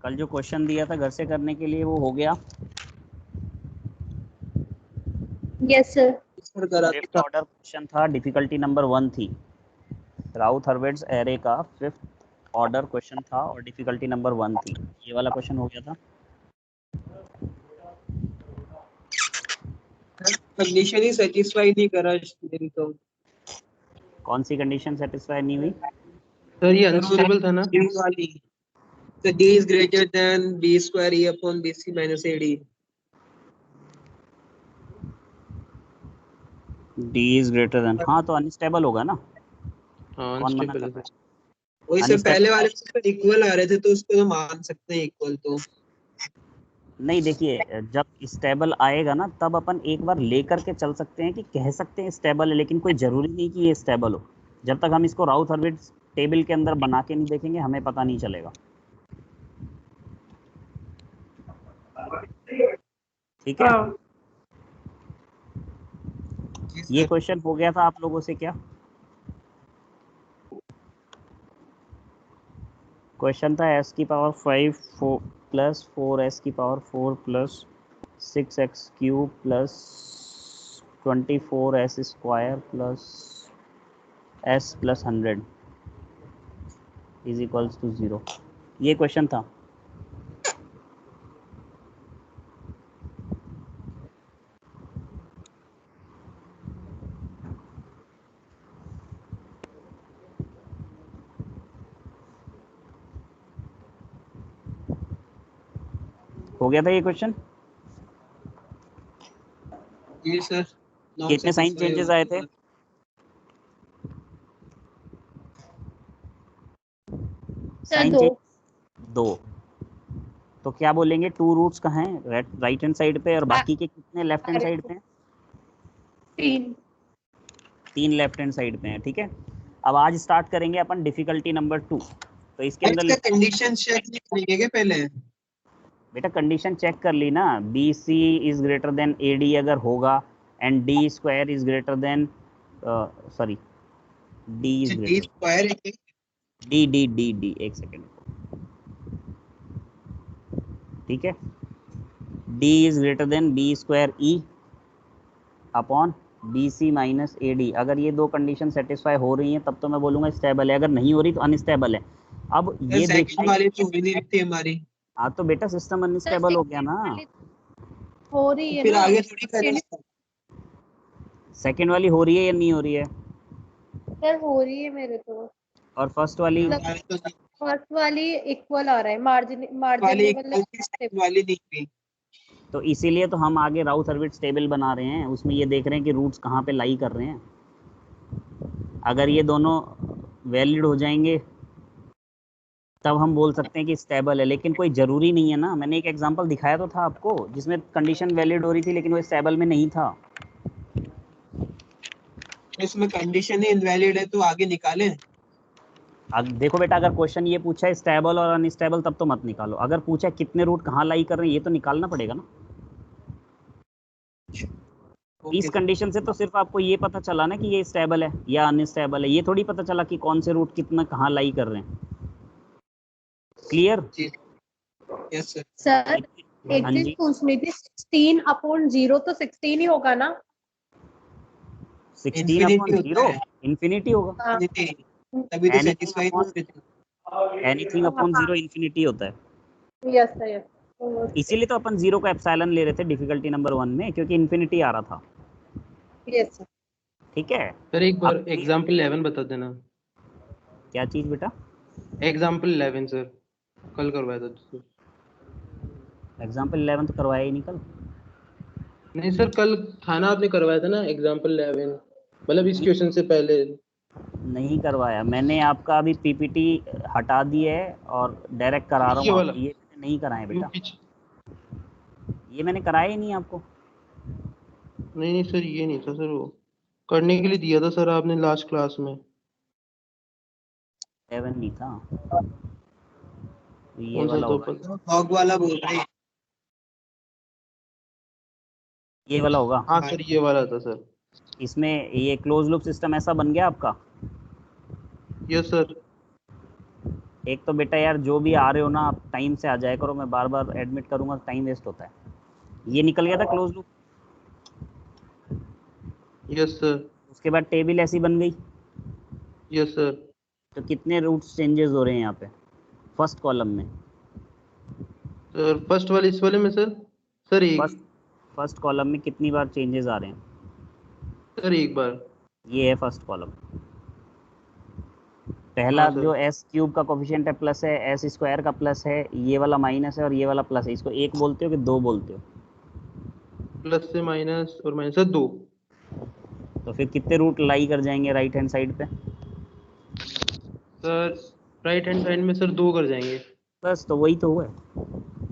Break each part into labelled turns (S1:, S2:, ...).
S1: कल जो क्वेश्चन दिया था घर से करने के लिए वो हो गया?
S2: Yes sir.
S1: Fifth order question था, डिफिकल्टी नंबर 1 थी। राउथ हर्विट्ज एरे का फिफ्थ ऑर्डर क्वेश्चन था और डिफिकल्टी नंबर 1 थी। ये वाला क्वेश्चन हो गया था।
S3: कंडीशन ही सेटिस्फाई नहीं करा स्टूडेंट को।
S1: कौन सी कंडीशन सेटिस्फाई नहीं हुई
S4: सर? ये अनस्टेबल था ना
S3: वाली। So d is greater than b square e upon bc minus ad.
S1: d is greater then, हाँ तो अनस्टेबल होगा ना।
S4: हाँ
S1: कौन मना
S4: अनस्टेबल
S1: कर
S4: है।
S1: रहा है?
S3: वही से पहले वाले से इक्वल आ रहे थे तो उसको तो मान सकते हैं इक्वल तो।
S1: नहीं देखिए, जब स्टेबल आएगा ना तब अपन एक बार लेकर के चल सकते हैं कि कह सकते हैं स्टेबल है, लेकिन कोई ज़रूरी नहीं कि ये स्टेबल हो। जब तक हम इसको राउथ हर्विट्ज टेबल के अंदर बना के नहीं देखेंगे हमें पता नहीं चलेगा। ठीक है, ये क्वेश्चन हो गया था आप लोगों से क्या? क्वेश्चन था s की पावर 5 प्लस 4s की power 4 plus 6x cube plus 24s square plus s plus 100 is equals to 0। ये क्वेश्चन था। हो गया था ये क्वेश्चन?
S3: जी सर।
S1: कितने साइन चेंजेस आए थे? Sign change 2। तो क्या बोलेंगे, 2 रूट्स कहाँ हैं? राइट हैंड साइड पे, और बाकी के कितने लेफ्ट हैंड साइड पे हैं? 3 लेफ्ट हैंड साइड पे हैं। ठीक है, अब आज स्टार्ट करेंगे अपन डिफिकल्टी नंबर 2। तो इसके अंदर
S3: कंडीशन चेक नहीं करेंगे क्या पहले?
S1: बेटा कंडीशन चेक कर ली ना, B C is greater than A D अगर होगा and D square is greater than, sorry D is greater, D D D D, एक सेकेंड, ठीक है, D is greater than B square E upon B C minus A D. अगर ये दो condition satisfy हो रही हैं तब तो मैं बोलूँगा स्टेबल है, अगर नहीं हो रही तो अनस्टेबल है। अब ये देखिए
S3: वाली तो भी नहीं थी हमारी।
S1: हाँ तो बेटा सिस्टम अनस्टेबल हो गया ना।
S2: हो रही है
S3: फिर
S2: ना,
S3: आगे थोड़ी करेंगे।
S1: सेकंड वाली हो रही है या नहीं हो रही है?
S2: सर हो रही है मेरे तो।
S1: और फर्स्ट वाली?
S2: फर्स्ट वाली इक्वल आ रहा है, मार्जिन
S3: वाली
S2: नहीं
S3: थी।
S1: तो इसीलिए तो हम आगे राउथ हर्विट्ज टेबल बना रहे हैं, उसमें ये देख रहे हैं कि रूट्स कहाँ पे लाई कर रहे हैं। अगर ये दोनों वैलिड हो जाएंगे तब हम बोल सकते हैं कि स्टेबल है, लेकिन कोई ज़रूरी नहीं है ना। मैंने एक एग्जांपल दिखाया तो था आपको जिसमें कंडीशन वैलिड हो रही थी लेकिन वो स्टेबल में नहीं था।
S3: इसमें कंडीशन ही इनवैलिड है तो आगे निकालें।
S1: अब देखो बेटा, अगर क्वेश्चन ये पूछा है स्टेबल और अनस्टेबल तब तो मत निकालो, अगर पूछा कितने रूट कहाँ लाई कर रहे हैं ये तो निकालना पड़ेगा ना। इस कंडीशन से तो सिर्फ आपको ये पता चला ना कि ये स्टेबल है या अनस्टेबल है, ये थोड़ी पता चला कि कौन से रूट कितना कहाँ लाई कर रहे हैं। क्लियर?
S3: Yes sir.
S2: सर एक चीज पूछनी थी, 16 अपॉन 0 तो 16 ही होगा ना?
S1: 16 अपॉन 0 इन्फिनिटी होगा।
S3: तभी तो सेटिस्फाई
S1: एनीथिंग अपॉन 0 इन्फिनिटी होता है।
S2: Yes sir yes.
S1: इसीलिए तो अपन 0 का एप्सिलॉन ले रहे थे डिफिकल्टी नंबर 1 में, क्योंकि इन्फिनिटी आ रहा था।
S2: Yes sir.
S1: ठीक है
S4: सर एक बार एग्जांपल 11 बता देना।
S1: क्या चीज बेटा?
S4: एग्जांपल 11 सर, कल करवाया था तो।
S1: एग्जांपल 11 तो करवाया ही नहीं कल।
S4: नहीं सर, कल थाना आपने करवाया था ना एग्जांपल 11, मतलब इस क्वेश्चन से पहले।
S1: नहीं करवाया मैंने, आपका अभी पीपीटी हटा दी है और डायरेक्ट करा रहा हूँ आपको। ये मैंने नहीं कराए बेटा, ये मैंने कराया ही नहीं आपको।
S4: नहीं नहीं सर, ये नहीं था सर, वो करने के लिए दिया था सर आपने लास्ट क्लास में।
S1: 7 नहीं था, ये
S4: कौन सा
S1: वाला
S4: तो
S1: होगा,
S3: हॉग वाला बोल रहे हैं।
S1: ये वाला होगा।
S4: हाँ सर ये वाला था सर।
S1: इसमें ये क्लोज लूप सिस्टम ऐसा बन गया आपका।
S4: Yes sir.
S1: एक तो बेटा यार जो भी आ रहे हो ना आप टाइम से आ जाया करो, मैं बार बार एडमिट करूंगा टाइम वेस्ट होता है। ये निकल गया था क्लोज लूप।
S4: Yes sir.
S1: उसके बाद टेबल ऐसी बन गई।
S4: Yes sir.
S1: तो कितने रूट्स चेंजेस हो रहे हैं यहाँ पे फर्स्ट कॉलम में?
S4: सर फर्स्ट वाले इस वाले में सर एक।
S1: फर्स्ट कॉलम में कितनी बार चेंजेस आ रहे हैं?
S4: सर एक बार।
S1: ये है फर्स्ट कॉलम। पहला
S4: हाँ सर।
S1: जो एस क्यूब का कोफिशिएंट है प्लस है, एस स्क्वायर का प्लस है, ये वाला माइनस है और ये वाला प्लस है। इसको एक बोलते हो कि दो बोलते हो?
S4: प्लस से माइनस और माइनस से 2।
S1: तो फिर कितने रूट लाई कर जाएंगे राइट हैंड साइड पे?
S4: सर राइट हैंड साइड में सर 2 कर जाएंगे
S1: बस तो वही तो हुआ है।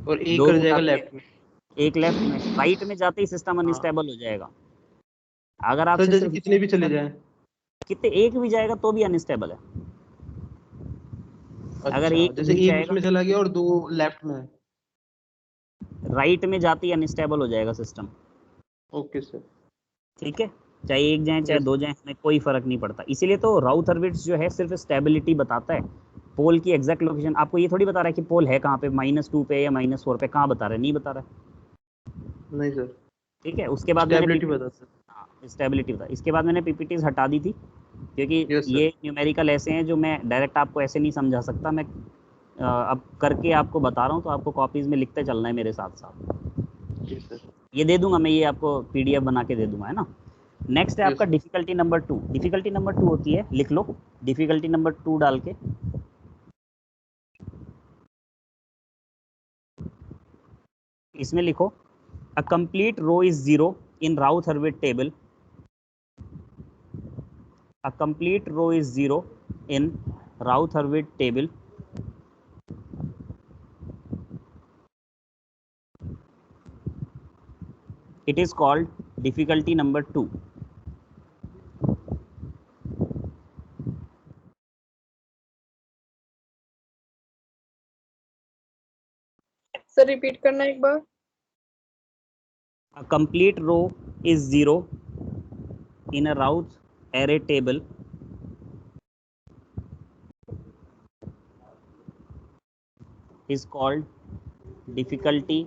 S4: और एक
S1: दो
S4: कर
S1: रूट
S4: जाएगा
S1: आपके
S4: लेफ्ट में।
S1: एक लेफ्ट में, राइट में जाते ही सिस्टम
S4: हाँ
S1: अनस्टेबल हो जाएगा। अगर
S4: सर
S1: आपसे
S4: जैसे
S1: सिर्फ
S4: कितने भी चले जाएं।
S1: कितने एक भी जाएगा तो भी अनस्टेबल है। अगर
S4: अच्छा
S1: एक
S4: जैसे
S1: भी
S4: एक
S1: जाएगा
S4: उसमें चला गया और 2 लेफ्ट में है।
S1: राइट में जाते ही अनस्टेबल हो जाएगा सिस्टम।
S4: Okay sir.
S1: ठीक है, चाहे एक जाए चाहे
S4: यस
S1: दो जाए, हमें कोई फर्क नहीं पड़ता। इसीलिए तो राउथ हर्विट्ज जो है सिर्फ स्टेबिलिटी बताता है। पोल की एग्जैक्ट लोकेशन आपको ये थोड़ी बता रहा है कि पोल है कहाँ पे, -2 पे या -4 पे, कहाँ बता रहा है? नहीं बता रहा है।
S4: नहीं सर।
S1: ठीक है, उसके बाद मैंने
S4: स्टेबिलिटी बताता
S1: स्टेबिलिटी बता, इसके बाद मैंने पीपीटीज हटा दी थी क्योंकि
S4: है। Yes sir.
S1: ये न्यूमेरिकल ऐसे हैं जो मैं डायरेक्ट आपको ऐसे नहीं समझा सकता। मैं अब करके आपको बता रहा हूँ, तो आपको कॉपीज़ में लिखते चलना है मेरे साथ साथ।
S4: Yes sir.
S1: ये दे दूंगा मैं, ये आपको पीडीएफ बना के दे दूंगा, है ना। नेक्स्ट है
S4: यस
S1: आपका
S4: sir.
S1: Difficulty number 2। Difficulty number 2 होती है, लिख लो डिफिकल्टी नंबर 2 डाल के। इसमें लिखो a complete row is zero in Routh Hurwitz table. A complete row is zero in Routh Hurwitz table it is called difficulty number 2।
S2: Sir repeat करना एक बार।
S1: A complete row is zero in a Routh array table is called difficulty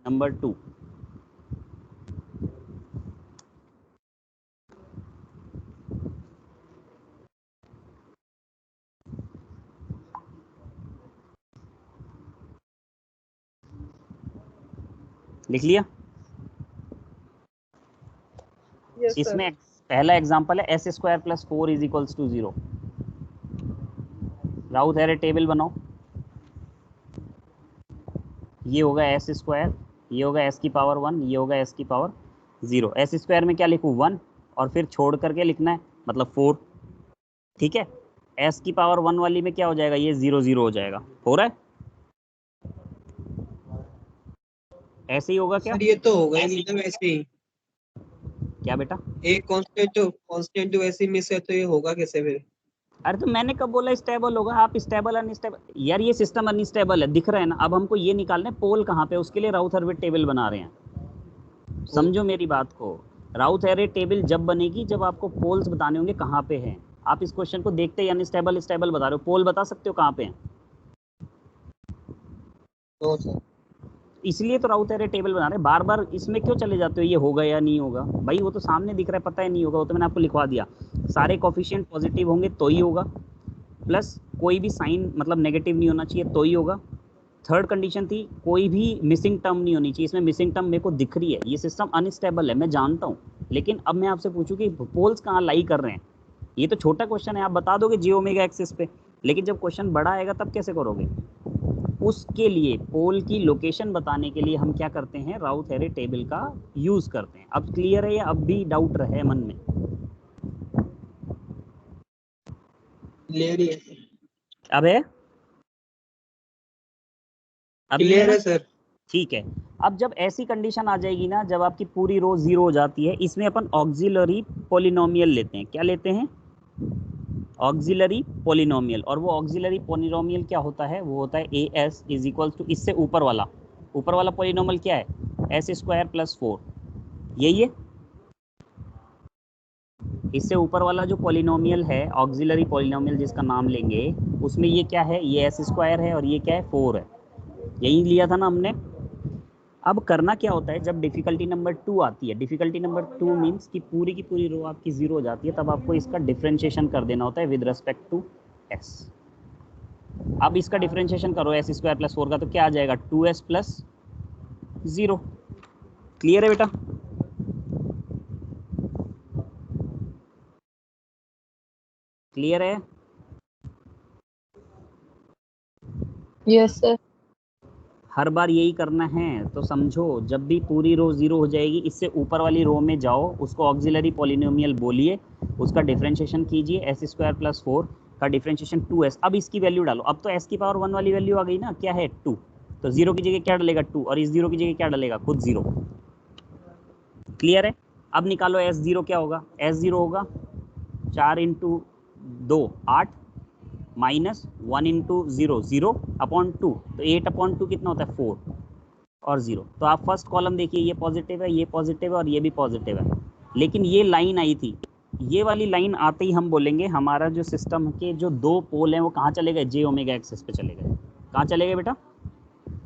S1: number 2। लिख लिया?
S2: Yes sir.
S1: इसमें पहला example है S square plus 4 is equals to 0। Routh array table बनाओ। ये होगा एस स्क्वायर, ये होगा एस की पावर 1, ये होगा एस की पावर 0। एस स्क्वायर में क्या लिखूँ? 1, और फिर छोड़ करके लिखना है, मतलब 4। ठीक है, एस की पावर 1 वाली में क्या हो जाएगा? ये 0 0 हो जाएगा। हो रहा है? ऐसे ही होगा क्या?
S3: सर ये तो होगा ही एकदम ऐसे ही।
S1: क्या बेटा?
S3: एक कांस्टेंट वैसे मिस है तो ये होगा कैसे फिर?
S1: अरे तो मैंने कब बोला स्टेबल होगा? आप स्टेबल अनस्टेबल, यार ये सिस्टम अनस्टेबल है, दिख रहा है ना। अब हमको ये निकालना है पोल कहाँ पे, उसके लिए राउथ हर्विट टेबल बना रहे हैं। समझो मेरी बात को। राउथ एरे टेबल जब बनेगी जब आपको पोल्स बताने होंगे कहाँ पे हैं। आप इस क्वेश्चन को देखते ही अनस्टेबल स्टेबल बता रहे हो, पोल बता सकते हो कहाँ पे हैं?
S3: तो सर
S1: इसलिए तो राउथ एरे टेबल बना रहे हैं। बार बार इसमें क्यों चले जाते हो ये होगा या नहीं होगा? भाई वो तो सामने दिख रहा है, पता है नहीं होगा, वो तो मैंने आपको लिखवा दिया। सारे कोफिशिएंट पॉजिटिव होंगे तो ही होगा, प्लस कोई भी साइन मतलब नेगेटिव नहीं होना चाहिए तो ही होगा। थर्ड कंडीशन थी कोई भी मिसिंग टर्म नहीं होनी चाहिए। इसमें मिसिंग टर्म मेरे को दिख रही है, ये सिस्टम अनस्टेबल है मैं जानता हूँ। लेकिन अब मैं आपसे पूछूं कि पोल्स कहाँ लाई कर रहे हैं, ये तो छोटा क्वेश्चन है, आप बता दोगे जी ओमेगा एक्सिस पे। लेकिन जब क्वेश्चन बड़ा आएगा तब कैसे करोगे? उसके लिए पोल की लोकेशन बताने के लिए हम क्या करते हैं? राउथ एरे टेबल का यूज करते हैं। अब क्लियर है या अब भी डाउट रहे मन में?
S3: क्लियर ही है सर।
S1: अब है? अभी है
S3: क्लियर
S1: ना?
S3: है सर।
S1: ठीक है। अब जब ऐसी कंडीशन आ जाएगी ना, जब आपकी पूरी रो 0 हो जाती है, इसमें अपन ऑक्सिलरी पॉलिनोमियल लेते हैं। क्या लेते हैं? Auxiliary polynomial. और वो ऑक्सिलरी पॉलिनोमियल क्या होता है? वो होता है A S is equal to, इससे ऊपर वाला पॉलिनोमियल क्या है? एस स्क्वायर प्लस 4, यही है। इससे ऊपर वाला जो पॉलिनोमियल है, ऑक्सिलरी पॉलिनोमियल जिसका नाम लेंगे, उसमें ये क्या है, ये एस स्क्वायर है और ये क्या है, 4 है। यही लिया था ना हमने। अब करना क्या होता है, जब डिफिकल्टी नंबर 2 आती है, डिफिकल्टी नंबर 2 मीन्स कि पूरी की पूरी रो आपकी 0 हो जाती है, तब आपको इसका डिफरेंशिएशन कर देना होता है विद रेस्पेक्ट टू एस। अब इसका डिफरेंशिएशन करो एस स्क्वायर प्लस 4 का, तो क्या आ जाएगा, 2s प्लस 0। क्लियर है बेटा? क्लियर है?
S5: Yes sir.
S1: हर बार यही करना है, तो समझो जब भी पूरी रो 0 हो जाएगी, इससे ऊपर वाली रो में जाओ, उसको ऑक्सिलरी पॉलिनोमियल बोलिए, उसका डिफरेंशिएशन कीजिए, एस स्क्वायर प्लस 4 का डिफरेंशिएशन 2s। अब इसकी वैल्यू डालो, अब तो s की पावर 1 वाली वैल्यू आ गई ना, क्या है 2, तो 0 की जगह क्या डलेगा 2, और इस 0 की जगह क्या डलेगा, खुद 0। क्लियर है? अब निकालो s0 क्या होगा, s0 होगा 4 इंटू 2 8 माइनस 1 इंटू 0 0 अपॉन 2, तो 8 अपॉन 2 कितना होता है, 4 और 0। तो आप फर्स्ट कॉलम देखिए, ये पॉजिटिव है, ये पॉजिटिव है और ये भी पॉजिटिव है। लेकिन ये लाइन आई थी, ये वाली लाइन आते ही हम बोलेंगे हमारा जो सिस्टम के जो 2 पोल हैं वो कहाँ चले गए, जे ओमेगा एक्सिस पे चले गए। कहाँ चले गए बेटा,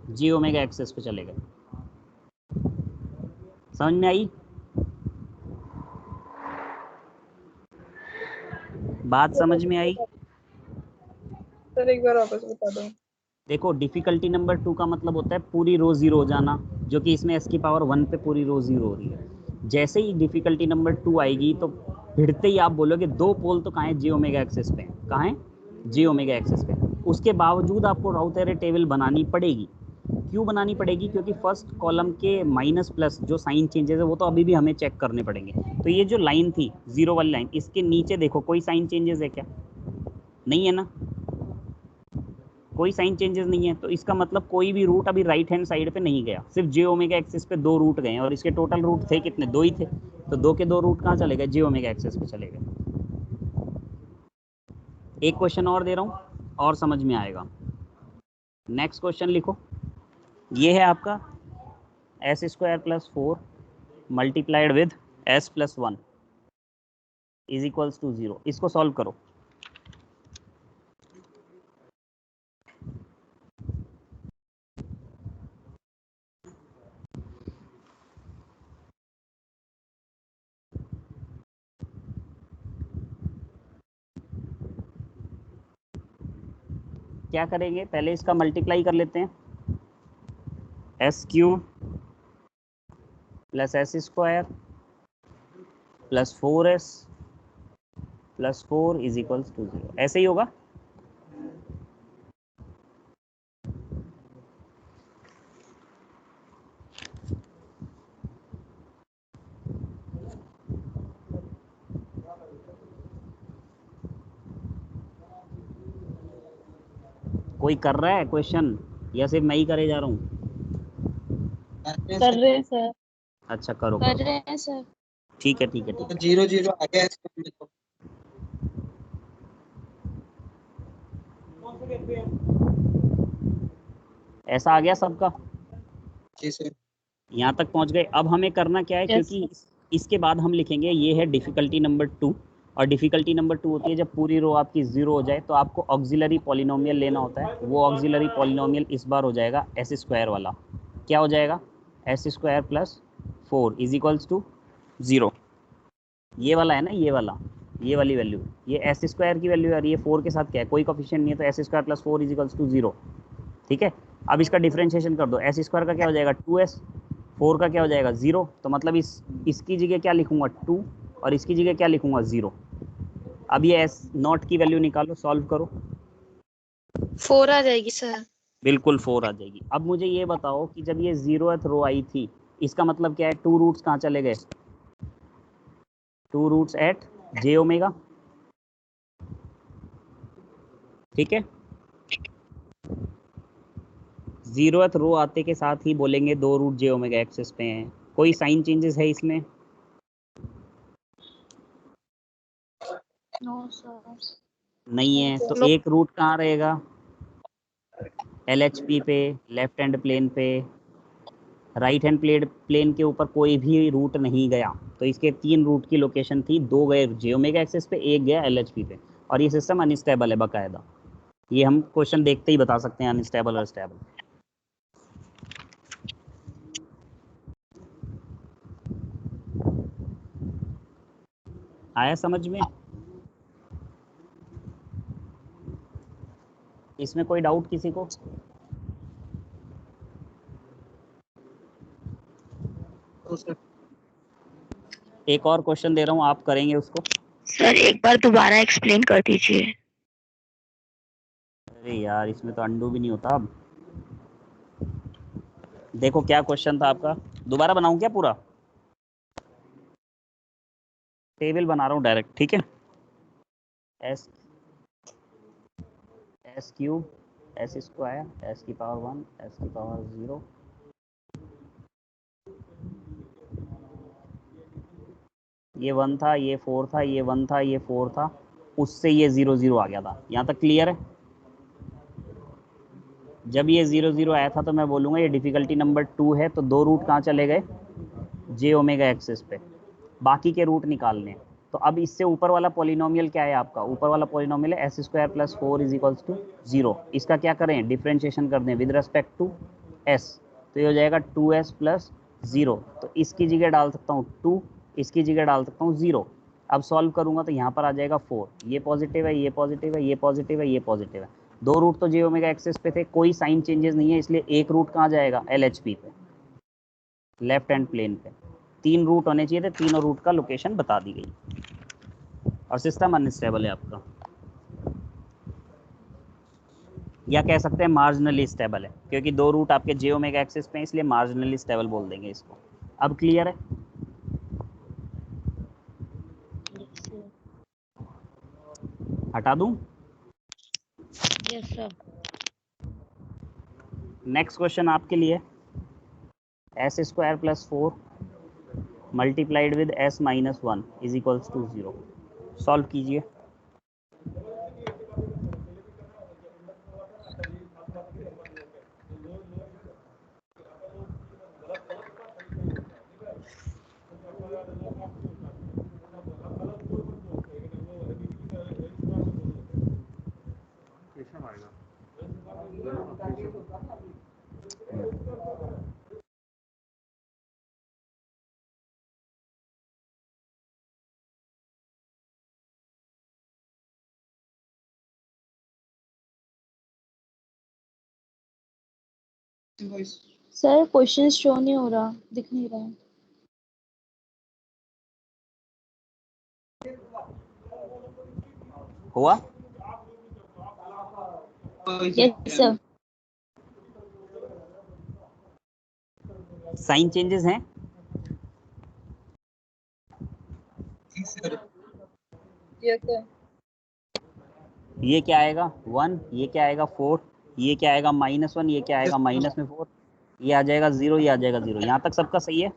S1: जे ओमेगा एक्सिस पे चले गए। समझ में आई बात, समझ में आई?
S5: सर एक बार वापस बता दो।
S1: देखो डिफिकल्टी नंबर 2 का मतलब होता है पूरी रो 0 हो जाना, जो कि इसमें s की पावर 1 पे पूरी रो 0 हो रही है। जैसे ही डिफिकल्टी नंबर 2 आएगी, तो भिड़ते ही आप बोलोगे 2 पोल तो कहाँ है, जे ओमेगा एक्सिस पे, कहाँ है, जे ओमेगा एक्सिस पे। उसके बावजूद आपको राउथ एरे टेबल बनानी पड़ेगी। क्यों बनानी पड़ेगी, क्योंकि फर्स्ट कॉलम के माइनस प्लस जो साइन चेंजेस है वो तो अभी भी हमें चेक करने पड़ेंगे। तो ये जो लाइन थी 0 वाली लाइन, इसके नीचे देखो कोई साइन चेंजेस है क्या, नहीं है ना, कोई साइन चेंजेस नहीं है। तो इसका मतलब कोई भी रूट अभी राइट हैंड साइड पे नहीं गया, सिर्फ जे ओमेगा एक्सिस पे 2 रूट गए हैं, और इसके टोटल रूट थे कितने, 2 ही थे। तो 2 के 2 रूट कहाँ चले गए, जे ओमेगा एक्सिस पे चले गए। एक क्वेश्चन और दे रहा हूँ और समझ में आएगा। नेक्स्ट क्वेश्चन लिखो, ये है आपका S square plus 4 multiplied with S plus 1 is equals to 0। इसको सॉल्व करो। क्या करेंगे, पहले इसका मल्टीप्लाई कर लेते हैं, S cube plus S square plus 4s plus 4 is equals to 0। ऐसे ही होगा। कोई कर रहा है क्वेश्चन या सिर्फ मैं ही करे जा रहा हूँ?
S5: कर रहे हैं सर।
S1: अच्छा करो
S5: कर
S1: करो,
S5: रहे हैं सर।
S1: ठीक है ठीक है ठीक है।
S3: 0 0 आ गया इसमें तो।
S1: ऐसा आ गया सबका,
S3: जी सर।
S1: यहाँ तक पहुँच गए। अब हमें करना क्या है,
S5: यस
S1: क्योंकि इसके बाद हम लिखेंगे ये है डिफ़िकल्टी नंबर 2, और डिफ़िकल्टी नंबर 2 होती है जब पूरी रो आपकी 0 हो जाए, तो आपको ऑक्सिलरी पॉलिनोमियल लेना होता है। वो ऑक्सिलरी पॉलिनोमियल इस बार हो जाएगा एस स्क्वायर वाला। क्या हो जाएगा, S square plus 4 is equals to 0। ये वाला है ना, ये वाला, ये वाली वैल्यू, ये एस स्क्वायर की वैल्यू आ रही है, 4 के साथ क्या है, कोई कोफिशिएंट नहीं है, तो S square plus 4 is equals to 0। ठीक है, अब इसका डिफरेंशिएशन कर दो, एस स्क्वायर का क्या हो जाएगा 2s, 4 का क्या हो जाएगा 0, तो मतलब इसकी जगह क्या लिखूंगा 2, और इसकी जगह क्या लिखूंगा 0। अब ये एस नॉट की वैल्यू निकालो, सॉल्व करो,
S5: 4 आ जाएगी सर।
S1: बिल्कुल 4 आ जाएगी। अब मुझे ये बताओ कि जब ये 0th रो आई थी, इसका मतलब क्या है, 2 रूट्स कहाँ चले गए, 2 रूट्स एट जे ओमेगा। ठीक है, 0th रो आते के साथ ही बोलेंगे 2 रूट जे ओमेगा एक्सिस पे हैं। कोई साइन चेंजेस है इसमें?
S5: No sir.
S1: नहीं है, तो एक रूट कहाँ रहेगा, LHP पे, लेफ्ट हैंड प्लेन पे, राइट हैंड प्लेन के ऊपर कोई भी रूट नहीं गया, तो इसके 3 रूट की लोकेशन थी, 2 गए जे ओमेगा एक्सिस पे, 1 गया LHP पे, और ये सिस्टम अनस्टेबल है बाकायदा। ये हम क्वेश्चन देखते ही बता सकते हैं अनस्टेबल और स्टेबल। आया समझ में? इसमें कोई डाउट किसी को? एक और क्वेश्चन दे रहा हूँ, आप करेंगे उसको।
S5: सर एक बार दोबारा एक्सप्लेन कर दीजिए।
S1: अरे यार इसमें तो अंडू भी नहीं होता। अब देखो क्या क्वेश्चन था आपका, दोबारा बनाऊं क्या पूरा? टेबल बना रहा हूँ डायरेक्ट, ठीक है। S cube S square S की पावर 1 एस की पावर 0 ये 1 था, ये 4 था, ये 1 था, ये 4 था, उससे ये 0 0 आ गया था। यहाँ तक क्लियर है? जब ये 0 0 आया था तो मैं बोलूँगा ये डिफ़िकल्टी नंबर 2 है, तो 2 रूट कहाँ चले गए? जे ओमेगा एक्सिस पे, बाकी के रूट निकालने हैं। तो अब इससे ऊपर वाला पॉलिनोमियल क्या है आपका? ऊपर वाला पॉलिनोमियल है S square plus 4 is equals to 0। इसका क्या करें? डिफ्रेंशिएशन कर दें विद रिस्पेक्ट टू एस, तो ये हो जाएगा 2s प्लस 0। तो इसकी जगह डाल सकता हूँ 2, इसकी जगह डाल सकता हूँ 0। अब सॉल्व करूँगा तो यहाँ पर आ जाएगा 4, ये पॉजिटिव है, ये पॉजिटिव है, ये पॉजिटिव है, ये पॉजिटिव है। 2 रूट तो जे ओमेगा एक्सिस पे थे, कोई साइन चेंजेस नहीं है, इसलिए एक रूट कहाँ जाएगा? LHP पे, लेफ्ट हैंड प्लेन पे। 3 रूट होने चाहिए थे, तीनों रूट का लोकेशन बता दी गई, और सिस्टम अनस्टेबल है आपका, या कह सकते हैं मार्जिनली स्टेबल है, क्योंकि 2 रूट आपके जे ओमेगा एक्सिस पे हैं, इसलिए मार्जिनली स्टेबल बोल देंगे इसको। अब क्लियर है? हटा दूं?
S5: Yes sir.
S1: नेक्स्ट क्वेश्चन आपके लिए, S square plus 4 multiplied with s minus 1 is equals to 0। Solve कीजिए।
S5: सर क्वेश्चन शो नहीं हो रहा, दिख नहीं रहा है।
S1: हुआ?
S5: Yes sir.
S1: साइन चेंजेस हैं?
S5: Yes sir.
S1: ये क्या आएगा 1, ये क्या आएगा 4, ये क्या आएगा -1, ये क्या आएगा माइनस में 4, ये आ जाएगा 0, ये आ जाएगा 0। यहाँ तक सबका सही है?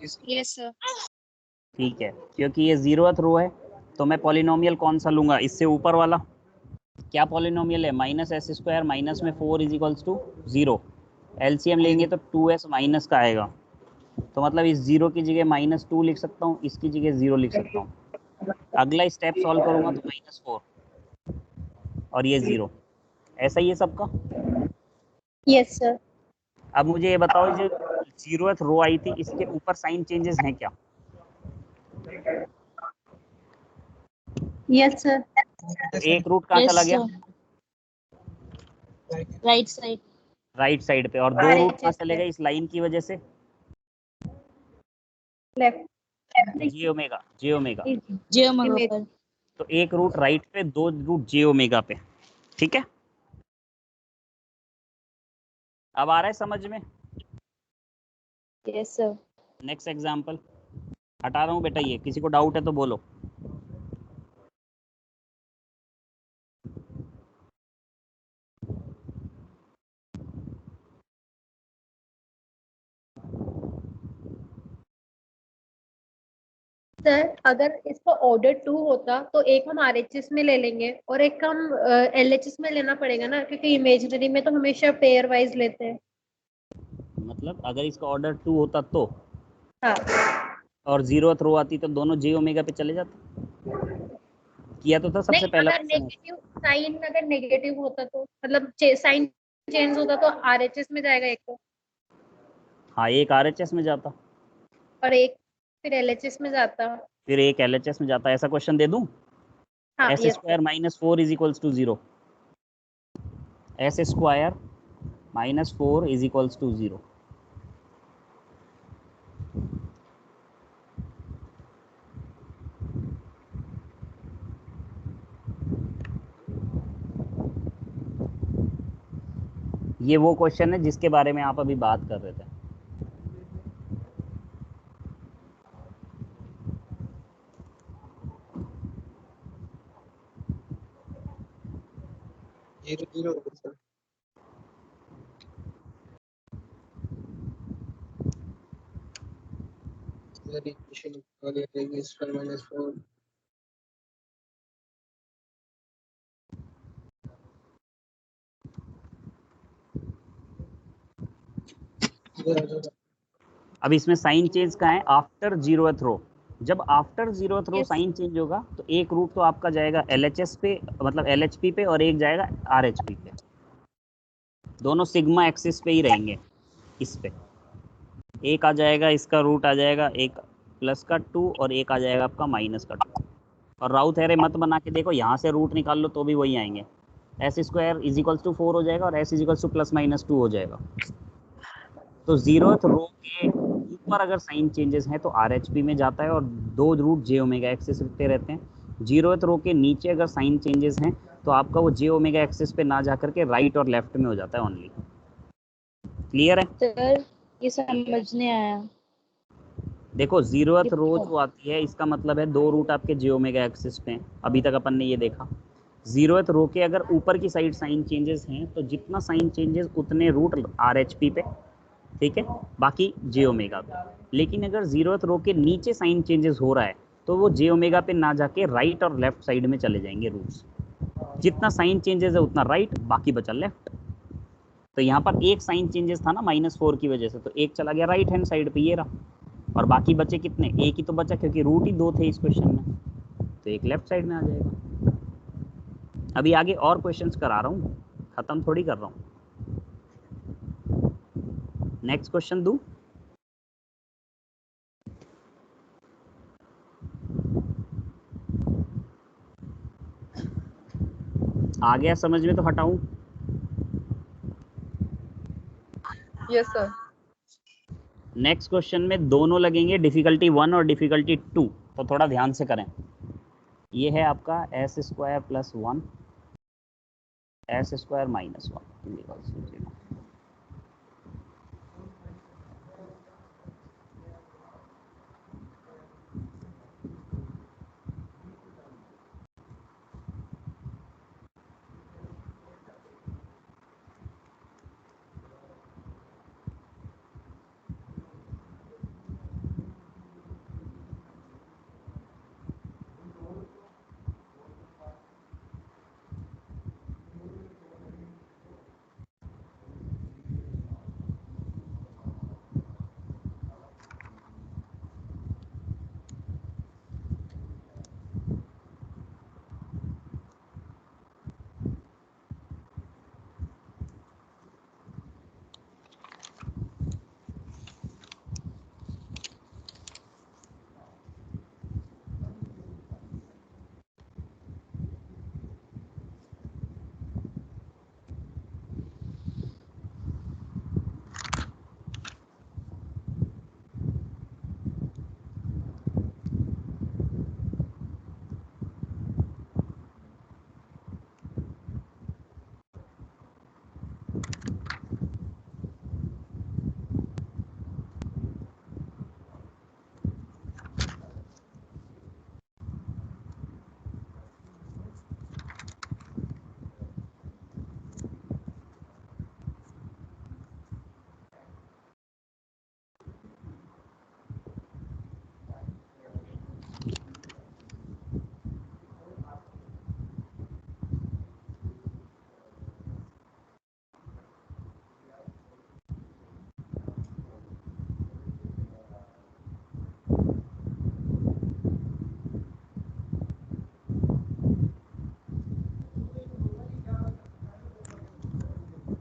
S5: Yes sir.
S1: ठीक है, क्योंकि ये 0th रो है, तो मैं पॉलिनोमियल कौन सा लूँगा? इससे ऊपर वाला। क्या पॉलिनोमियल है? माइनस एस स्क्वायर माइनस में 4 इज इक्वल्स टू 0। एलसीएम लेंगे तो 2s माइनस का आएगा, तो मतलब इस 0 की जगह -2 लिख सकता हूँ, इसकी जगह 0 लिख सकता हूँ। अगला स्टेप सॉल्व करूँगा तो -4 और ये 0। ऐसा ही है सबका?
S2: Yes sir.
S1: अब मुझे ये बताओ, जो 0th रो आई थी, इसके ऊपर साइन चेंजेस हैं क्या?
S2: Yes sir.
S1: एक रूट कहाँ चला गया?
S5: Right side.
S1: राइट साइड पे, और 2 रूट कहाँ चले गए इस लाइन की वजह से?
S2: लेफ्ट।
S1: जे ओमेगा, जे ओमेगा।
S5: जे ओमेगा पर।
S1: तो एक रूट राइट पे, 2 रूट जे ओमेगा पे, ठीक है। अब आ रहा है समझ में?
S5: Yes sir.
S1: नेक्स्ट एग्जांपल हटा रहा हूँ बेटा, ये किसी को डाउट है तो बोलो।
S2: सर अगर इसका ऑर्डर 2 होता तो एक हम RHS में ले लेंगे और एक हम LHS में लेना पड़ेगा ना, क्योंकि इमेजिनरी में तो हमेशा पेयर वाइज लेते हैं।
S1: मतलब अगर इसका ऑर्डर 2 होता तो,
S2: हाँ
S1: और 0th रो आती तो दोनों जे ओमेगा पे चले जाते। किया तो था सबसे
S2: नहीं,
S1: पहला
S2: अगर
S1: क्वेश्चन।
S2: नेगेटिव साइन अगर नेगेटिव होता तो मतलब साइन चेंज होता तो आरएचएस में जाएगा एक तो,
S1: हाँ, एक आरएचएस में जाता,
S2: और एक फिर एलएचएस में जाता।
S1: फिर एक एलएचएस में जाता। ऐसा क्वेश्चन दे दूं,
S2: हाँ
S1: S
S2: yes
S1: square minus 4 is equals to 0, S square minus 4 is equals to 0। ये वो क्वेश्चन है जिसके बारे में आप अभी बात कर रहे थे।
S3: Zero zero sir. इधर इक्वेशन और ये रहेगी स्क्वायर माइनस 4।
S1: अब इसमें साइन चेंज का है आफ्टर 0th रो। जब आफ्टर 0th रो
S2: यस
S1: साइन चेंज होगा तो एक रूट तो आपका जाएगा एलएचएस पे, मतलब एलएचपी पे, और एक जाएगा आरएचपी पे। दोनों सिग्मा एक्सिस पे ही रहेंगे। इस पे एक आ जाएगा, इसका रूट आ जाएगा एक प्लस का 2 और एक आ जाएगा आपका माइनस का 2। और राउथ एरे मत बना के देखो, यहाँ से रूट निकाल लो तो भी वही आएंगे। S square is equals to 4 हो जाएगा और S is equals to plus minus 2 हो जाएगा। तो 0th रो के ऊपर अगर साइन चेंजेस हैं तो आरएचपी में जाता है और दो रूट जे ओमेगा एक्सिस पे रहते हैं। 0th रो के नीचे अगर साइन चेंजेस हैं तो आपका वो जे ओमेगा एक्सिस पे ना जा करके राइट और लेफ्ट में हो जाता है ओनली। क्लियर है?
S5: सर ये समझ नहीं आया।
S1: देखो 0th
S5: ये
S1: रो जो आती है इसका मतलब है दो रूट आपके जे ओमेगा एक्सिस पे हैं। अभी तक अपन ने ये देखा 0th रो के अगर ऊपर की साइड साइन चेंजेस हैं तो जितना साइन चेंजेस उतने रूट आरएचपी पे, ठीक है, बाकी जे ओमेगा पे। लेकिन अगर 0th रो के नीचे साइन चेंजेस हो रहा है तो वो जे ओमेगा पे ना जाके राइट और लेफ्ट साइड में चले जाएंगे रूट्स। जितना साइन चेंजेस है उतना राइट, बाकी बचा लेफ्ट। तो यहाँ पर एक साइन चेंजेस था ना -4 की वजह से, तो एक चला गया राइट हैंड साइड पे, ये रहा। और बाकी बचे कितने, एक ही तो बचा क्योंकि रूट ही दो थे इस क्वेश्चन में, तो एक लेफ्ट साइड में आ जाएगा। अभी आगे और क्वेश्चंस करा रहा हूँ, खत्म थोड़ी कर रहा हूँ। नेक्स्ट क्वेश्चन दूँ? आ गया समझ में तो हटाऊं?
S2: Yes sir.
S1: नेक्स्ट क्वेश्चन में दोनों लगेंगे, डिफिकल्टी 1 और डिफिकल्टी 2, तो थोड़ा ध्यान से करें। ये है आपका S square plus 1, S square minus 1।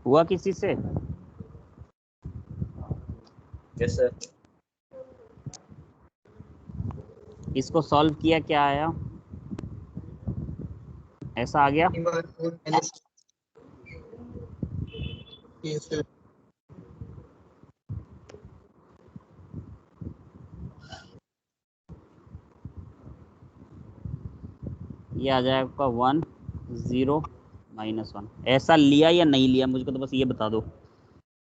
S1: हुआ किसी से?
S3: Yes sir.
S1: इसको सॉल्व किया, क्या आया? ऐसा आ गया।
S3: Yes sir.
S1: ये आ जाएगा आपका 1 0 -1। ऐसा लिया या नहीं लिया, मुझको तो बस ये बता दो।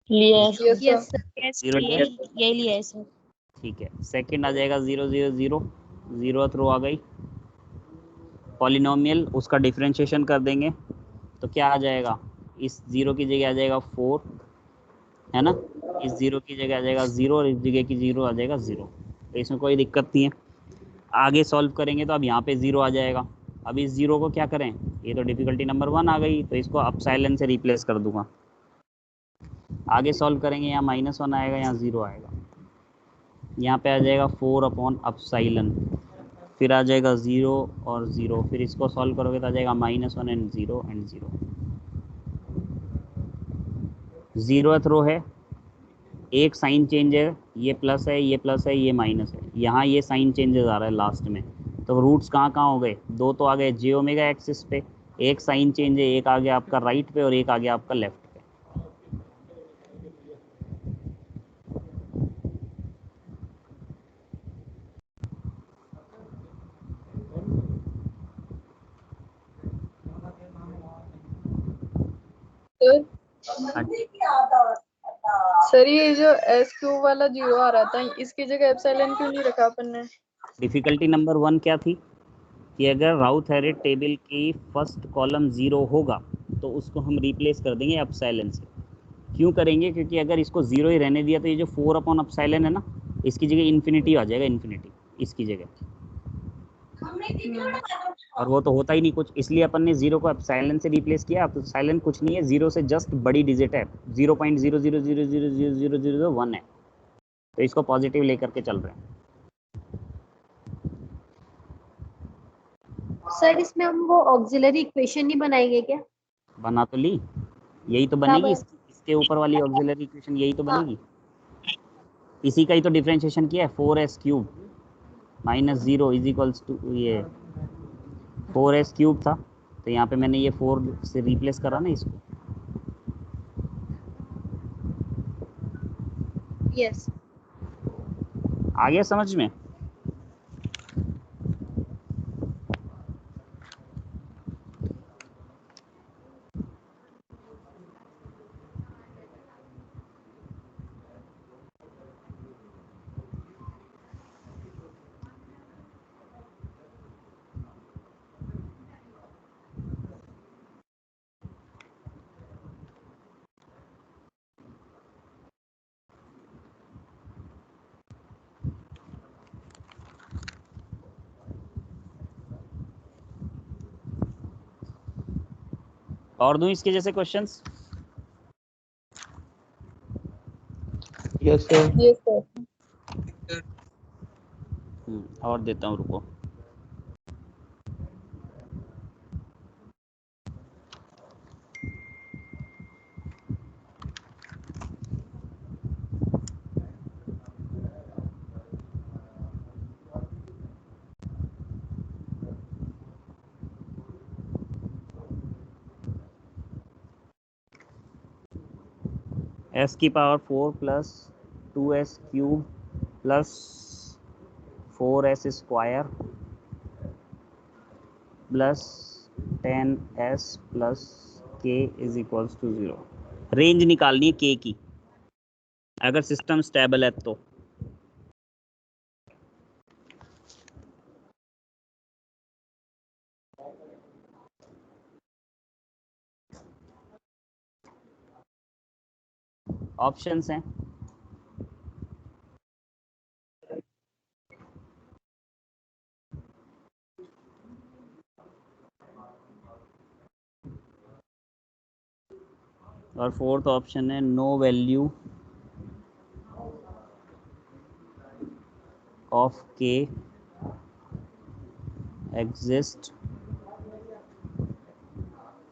S5: लिया है
S2: यस सर।
S5: यस
S1: Zero लिया?
S5: यही लिया है सर।
S1: ठीक है। सेकंड आ जाएगा 0 0 0, 0th रो आ गई। पॉलिनोमियल, उसका डिफरेंशिएशन कर देंगे तो क्या आ जाएगा? इस 0 की जगह आ जाएगा 4, है ना। इस 0 की जगह आ जाएगा 0 और इस जगह की 0 आ जाएगा 0। तो इसमें कोई दिक्कत नहीं है। आगे सॉल्व करेंगे तो अब यहाँ पे 0 आ जाएगा। अब इस 0 को क्या करें? ये तो डिफिकल्टी नंबर 1 आ गई, तो इसको अपसाइलन से रिप्लेस कर दूंगा। आगे सॉल्व करेंगे, यहाँ -1 आएगा, यहाँ 0 आएगा। यहाँ पे आ जाएगा 4/अपसाइलन, फिर आ जाएगा 0 और 0, फिर इसको सॉल्व करोगे तो आ जाएगा -1 एंड 0 एंड 0। 0th रो है, एक साइन चेंज है, ये प्लस है, ये प्लस है, ये माइनस है। यहाँ ये साइन चेंजेस आ रहा है लास्ट में। तो रूट्स कहाँ कहाँ हो गए? दो तो आ गए जे ओमेगा एक्सिस पे, एक साइन चेंज है, एक आ गया आपका राइट पे और एक आ गया आपका लेफ्ट पे। हाँ,
S6: सर ये जो एस क्यूब वाला जीरो आ रहा था, इसकी जगह एप्सिलॉन क्यों नहीं रखा अपन ने?
S1: डिफिकल्टी नंबर 1 क्या थी कि अगर राउथ हेरिड टेबल की फर्स्ट कॉलम 0 होगा तो उसको हम रिप्लेस कर देंगे अपसाइलन से। क्यों करेंगे? क्योंकि अगर इसको 0 ही रहने दिया तो ये जो 4/अपसाइलन है ना, इसकी जगह इन्फिनिटी आ जाएगा, इन्फिनिटी इसकी जगह। और वो तो होता ही नहीं कुछ, इसलिए अपन ने 0 को अपसाइलन से रिप्लेस किया। अपसाइलन कुछ नहीं है, 0 से जस्ट बड़ी डिजिट है, 0.00000001 है। तो इसको पॉजिटिव लेकर के चल रहे हैं।
S2: सर इसमें हम वो ऑक्सिलरी इक्वेशन नहीं बनाएंगे क्या?
S1: बना तो ली, यही तो बनेगी। इसके ऊपर वाली ऑक्सिलरी इक्वेशन यही तो बनेगी। इसी का ही तो डिफरेंशिएशन किया है। 4s³ -0 इज इक्वल्स टू, ये 4s³ था, तो यहाँ पे मैंने ये 4 से रिप्लेस करा ना इसको।
S2: यस।
S1: आ गया समझ में? और दूं इसके जैसे क्वेश्चंस?
S4: Yes sir.
S6: ये सर
S1: और देता हूँ, रुको। s⁴ plus 2s³ plus 4s² plus 10s plus k is equals to 0। Range निकालनी है k की, अगर सिस्टम स्टेबल है तो। ऑप्शंस हैं, और फोर्थ ऑप्शन है no value of k exist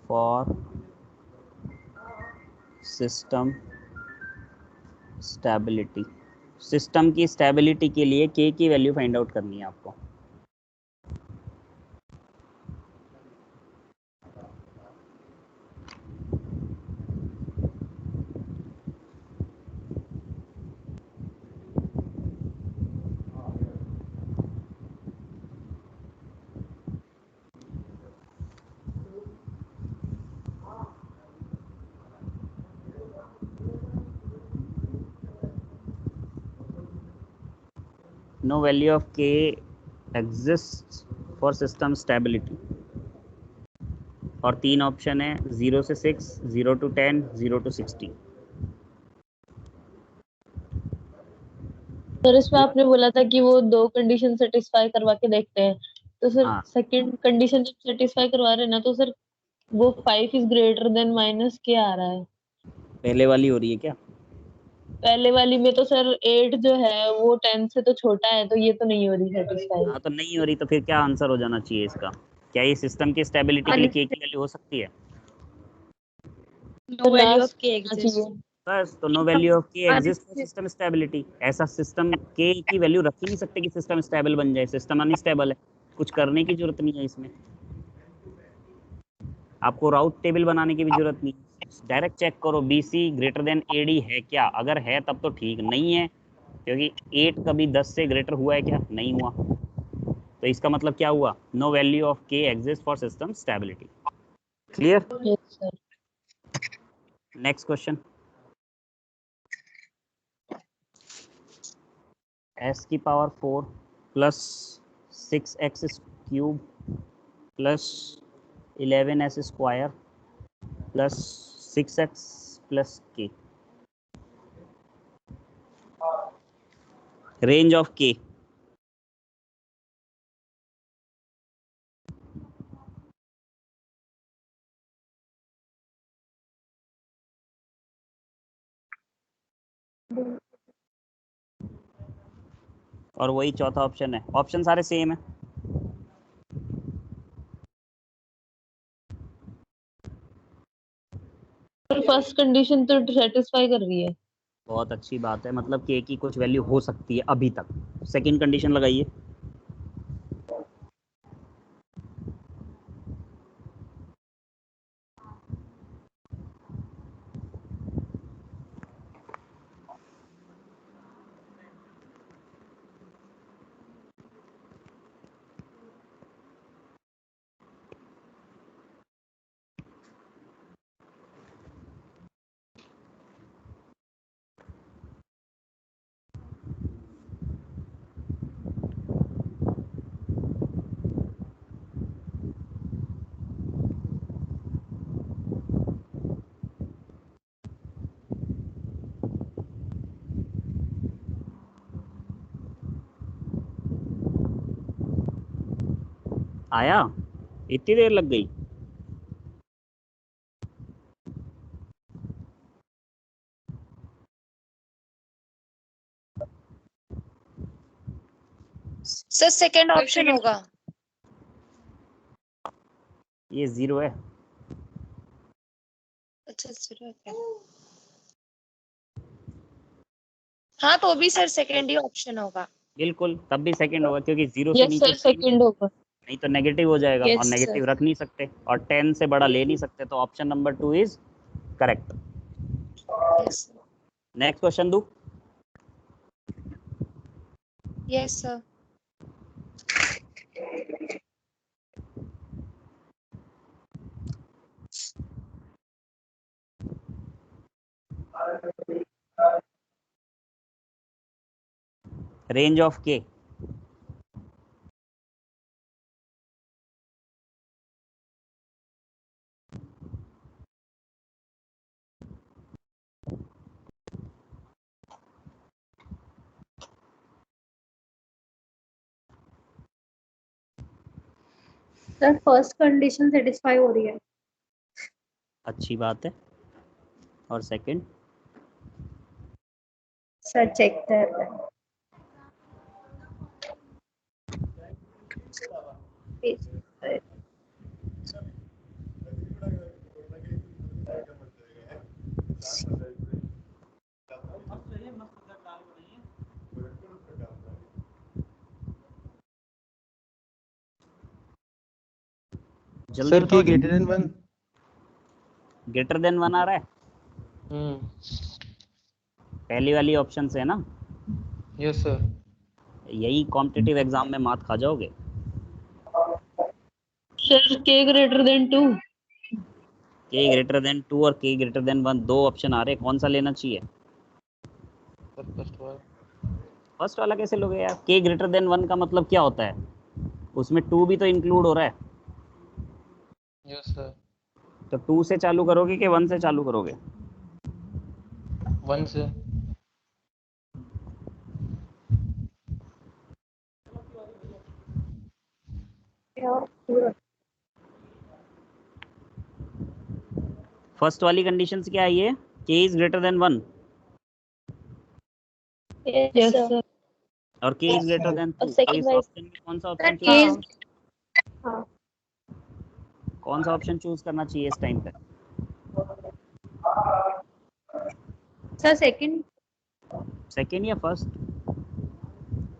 S1: for system stability, system की स्टेबिलिटी के लिए के की वैल्यू फाइंड आउट करनी है आपको। No value of k exists for system stability, और 3 ऑप्शन है 0 से 6, 0 to 10, 0 to 60।
S5: सर इसमें आपने बोला था कि वो 2 कंडीशन सेटिस्फाई करवा के देखते हैं, तो सर
S1: हाँ,
S5: सेकंड कंडीशन जब सेटिस्फाई करवा रहे हैं ना, तो सर वो 5 इज ग्रेटर देन माइनस क्या आ रहा है?
S1: पहले वाली हो रही है क्या?
S5: पहले वाली में तो सर 8 जो है वो 10 से तो छोटा है, तो ये तो नहीं हो रही सेटिस्फाई।
S1: हाँ, तो नहीं हो रही तो फिर क्या आंसर हो जाना चाहिए इसका? क्या ये सिस्टम की स्टेबिलिटी के लिए के की वैल्यू हो सकती है?
S5: No value of K exist.
S1: बस, तो no value of K exist for system stability. ऐसा सिस्टम के की वैल्यू रख ही नहीं सकते कि सिस्टम स्टेबल बन जाए। सिस्टम अनस्टेबल है, कुछ करने की जरूरत नहीं है इसमें, आपको राउट टेबल बनाने की भी जरूरत नहीं। डायरेक्ट चेक करो B C greater than A D है क्या, अगर है तब तो ठीक, नहीं है क्योंकि 8 कभी 10 से ग्रेटर हुआ है क्या? नहीं हुआ, तो इसका मतलब क्या हुआ? No value of K exist for system stability. Clear?
S5: Yes sir.
S1: Next question, S की power 4 plus 6x cube plus 11s square plus 6x plus K, range of K. और वही चौथा ऑप्शन है, ऑप्शन सारे सेम है।
S5: First condition तो satisfy कर रही है।
S1: बहुत अच्छी बात है, मतलब के की कुछ वैल्यू हो सकती है अभी तक। सेकंड कंडीशन लगाइए। आया? इतनी देर लग गई?
S7: सर सेकंड ऑप्शन होगा।
S1: ये 0 है।
S7: अच्छा जीरो है। हाँ तो भी सर सेकंड ही ऑप्शन होगा।
S1: बिल्कुल, तब भी सेकंड होगा क्योंकि 0 से
S5: यस
S1: नीचे
S5: सर सेकंड होगा।
S1: नहीं तो नेगेटिव हो जाएगा, और
S7: Yes,
S1: नेगेटिव
S7: sir.
S1: रख नहीं सकते और 10 से बड़ा ले नहीं सकते, तो option number 2 is correct.
S7: Yes, sir.
S1: Next question दू।
S7: Yes, sir.
S1: रेंज ऑफ के।
S2: सर फर्स्ट कंडीशन सेटिस्फाई हो रही है।
S1: अच्छी बात है, और सेकंड?
S2: सर चेक कर रहे हैं।
S1: जल्दी
S4: सर
S1: बताओ।
S4: के ग्रेटर देन 1।
S1: ग्रेटर देन 1 आ रहा है, पहली वाली ऑप्शन से है ना।
S4: Yes sir.
S1: यही कॉम्पिटिटिव एग्जाम में मात खा जाओगे।
S5: सर के ग्रेटर देन 2।
S1: के ग्रेटर देन 2 और के ग्रेटर देन 1 दो ऑप्शन आ रहे हैं, कौन सा लेना चाहिए?
S4: सर फर्स्ट वाला।
S1: फर्स्ट वाला कैसे लोगे यार? के ग्रेटर देन 1 का मतलब क्या होता है? उसमें 2 भी तो इंक्लूड हो रहा है।
S4: Yes sir.
S1: तो 2 से चालू करोगे कि 1 से चालू करोगे?
S4: 1 से।
S1: फर्स्ट वाली कंडीशंस क्या है ये? के is greater then 1
S5: yes sir.
S1: और के इज ग्रेटर देन 2।
S7: second
S1: इस
S7: वाली-
S1: ऑप्शन में कौन सा ऑप्शन
S2: के
S1: चूज,
S2: हाँ
S1: कौन सा ऑप्शन चूज करना चाहिए इस टाइम पे?
S2: Sir second.
S1: सेकेंड या फर्स्ट?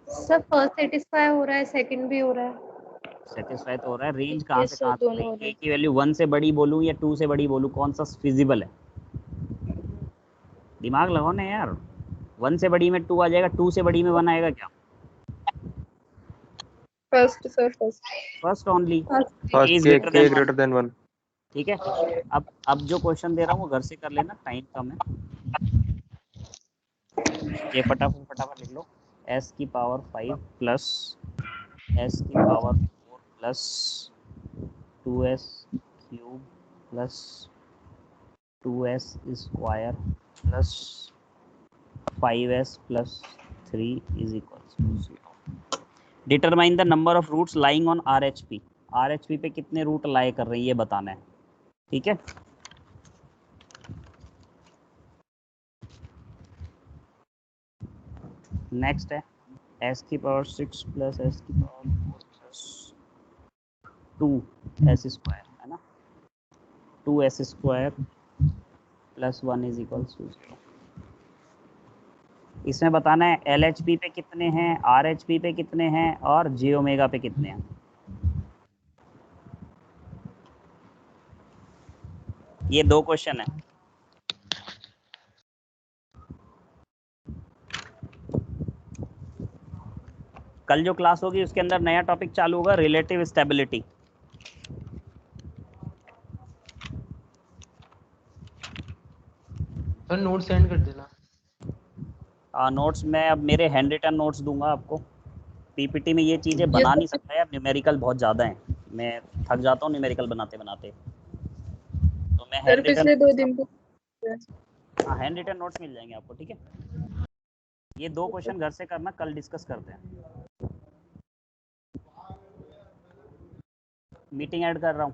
S2: सर फर्स्ट सेटिस्फाई हो रहा है, सेकंड भी हो रहा है।
S1: सेटिस्फाई तो हो रहा है। रेंज कहाँ से
S6: Yes, sir,
S1: कहाँ तक
S6: दोनों
S1: है?
S6: हो रहे
S1: के की वैल्यू 1 से बड़ी बोलूँ या 2 से बड़ी बोलूँ, कौन सा फिजिबल है? दिमाग लगाओ ना यार। 1 से बड़ी में 2 आ जाएगा, 2 से बड़ी में 1 आएगा क्या?
S6: First sir, first.
S1: First only.
S4: First के ग्रेटर देन 1।
S1: ठीक है। अब जो क्वेश्चन दे रहा हूँ वो घर से कर लेना, टाइम कम है। ये फटाफट लिख लो। s की पावर 5 प्लस s की power 4 plus 2s cube plus 2s square plus 5s plus 3 is equals to 0। Determine the number of roots lying on RHP। RHP पे कितने रूट लाई कर रहे हैं ये बताना है। ठीक है। नेक्स्ट है s की पावर 6 प्लस s की पावर 4 प्लस 2s स्क्वायर, है ना। 2s square plus 1 is equals to 0। इसमें बताना है LHP पे कितने हैं, RHP पे कितने हैं और j ओमेगा पे कितने हैं। ये दो क्वेश्चन है। कल जो क्लास होगी उसके अंदर नया टॉपिक चालू होगा, relative stability.
S4: Sir note send कर देना।
S1: नोट्स मैं अब मेरे हैंड रिटन नोट्स दूंगा आपको। पीपीटी में ये चीज़ें बना नहीं सकता यार, न्यूमेरिकल बहुत ज़्यादा हैं, मैं थक जाता हूँ न्यूमेरिकल बनाते बनाते। तो मैं
S6: सर
S1: हैंड रिटन,
S6: पिछले 2 दिन को
S1: हाँ हैंड रिटन नोट्स मिल जाएंगे आपको। ठीक है। ये दो क्वेश्चन घर से करना, कल डिस्कस करते हैं। मीटिंग ऐड कर रहा हूँ।